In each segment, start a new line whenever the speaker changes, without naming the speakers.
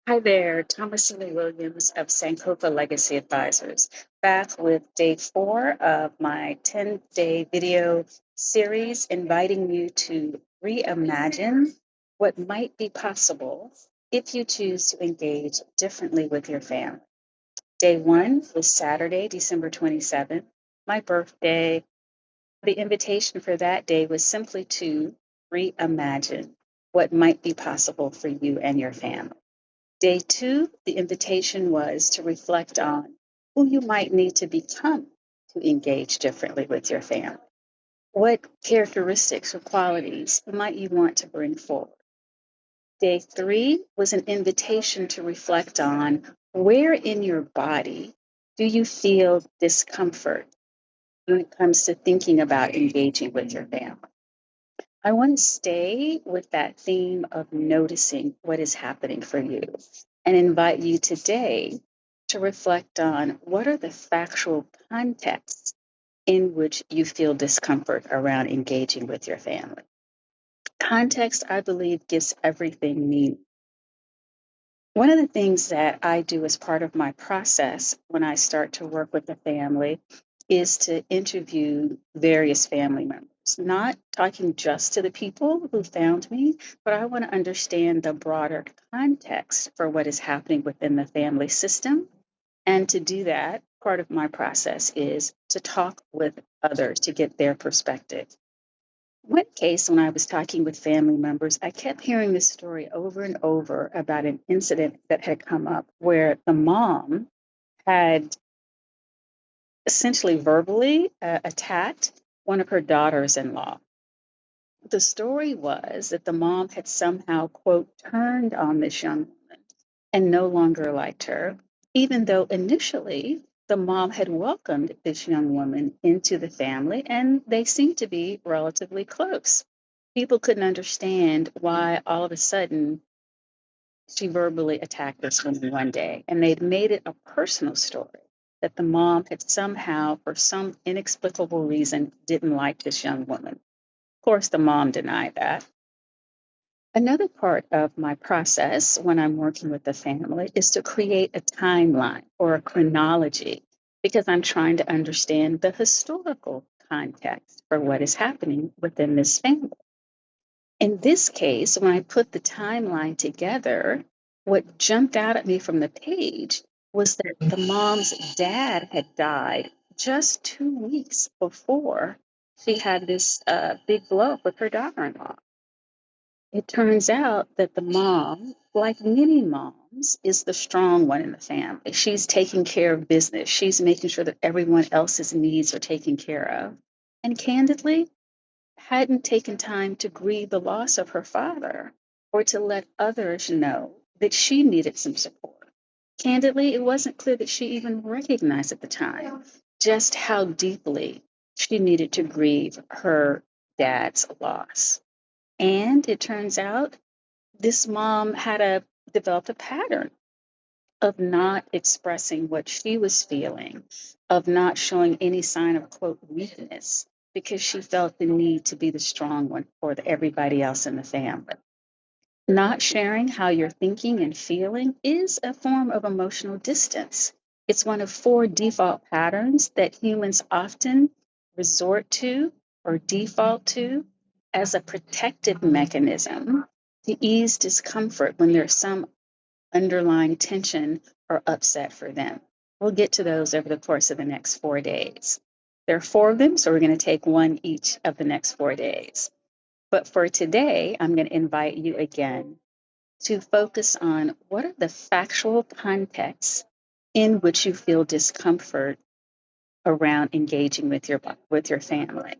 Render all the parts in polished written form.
Hi there, Thomasina Williams of Sankofa Legacy Advisors, back with day 4 of my 10-day video series inviting you to reimagine what might be possible if you choose to engage differently with your family. Day 1 was Saturday, December 27th, my birthday. The invitation for that day was simply to reimagine what might be possible for you and your family. Day 2, the invitation was to reflect on who you might need to become to engage differently with your family. What characteristics or qualities might you want to bring forward? Day 3 was an invitation to reflect on where in your body do you feel discomfort when it comes to thinking about engaging with your family. I want to stay with that theme of noticing what is happening for you and invite you today to reflect on what are the factual contexts in which you feel discomfort around engaging with your family. Context, I believe, gives everything meaning. One of the things that I do as part of my process when I start to work with a family is to interview various family members, not talking just to the people who found me, but I want to understand the broader context for what is happening within the family system. And to do that, part of my process is to talk with others to get their perspective. One case, when I was talking with family members, I kept hearing this story over and over about an incident that had come up where the mom had essentially verbally attacked one of her daughters in law. The story was that the mom had somehow, quote, turned on this young woman and no longer liked her, even though initially the mom had welcomed this young woman into the family and they seemed to be relatively close. People couldn't understand why all of a sudden she verbally attacked this woman one day, and they'd made it a personal story that the mom had somehow, for some inexplicable reason, didn't like this young woman. Of course, the mom denied that. Another part of my process when I'm working with the family is to create a timeline or a chronology because I'm trying to understand the historical context for what is happening within this family. In this case, when I put the timeline together, what jumped out at me from the page was that the mom's dad had died just 2 weeks before she had this big blow up with her daughter in law. It turns out that the mom, like many moms, is the strong one in the family. She's taking care of business, she's making sure that everyone else's needs are taken care of. And candidly, hadn't taken time to grieve the loss of her father or to let others know that she needed some support. Candidly, it wasn't clear that she even recognized at the time just how deeply she needed to grieve her dad's loss. And it turns out this mom had developed a pattern of not expressing what she was feeling, of not showing any sign of, quote, weakness, because she felt the need to be the strong one for everybody else in the family. Not sharing how you're thinking and feeling is a form of emotional distance. It's one of 4 default patterns that humans often resort to or default to as a protective mechanism to ease discomfort when there's some underlying tension or upset for them. We'll get to those over the course of the next 4 days. There are 4 of them, so we're going to take one each of the next 4 days. But for today, I'm going to invite you again to focus on what are the factual contexts in which you feel discomfort around engaging with your family.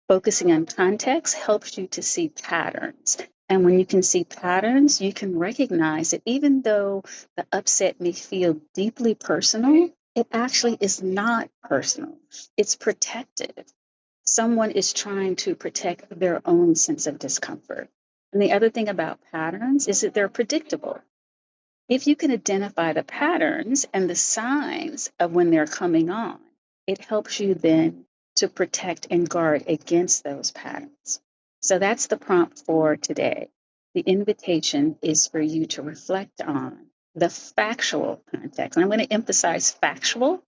Focusing on context helps you to see patterns. And when you can see patterns, you can recognize that even though the upset may feel deeply personal, it actually is not personal. It's protective. Someone is trying to protect their own sense of discomfort. And the other thing about patterns is that they're predictable. If you can identify the patterns and the signs of when they're coming on, it helps you then to protect and guard against those patterns. So that's the prompt for today. The invitation is for you to reflect on the factual context. And I'm going to emphasize factual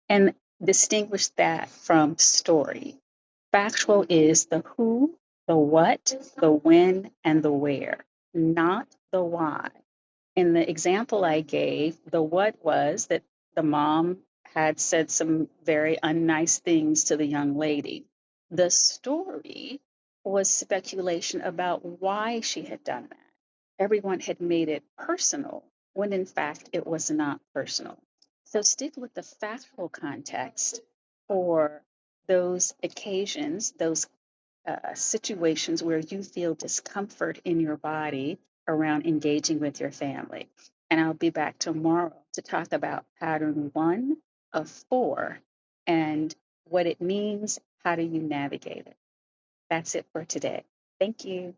and distinguish that from story. Factual is the who, the what, the when, and the where, not the why. In the example I gave, the what was that the mom had said some very unnice things to the young lady. The story was speculation about why she had done that. Everyone had made it personal when in fact it was not personal. So stick with the factual context for those occasions, those situations where you feel discomfort in your body around engaging with your family. And I'll be back tomorrow to talk about pattern 1 of 4 and what it means. How do you navigate it? That's it for today. Thank you.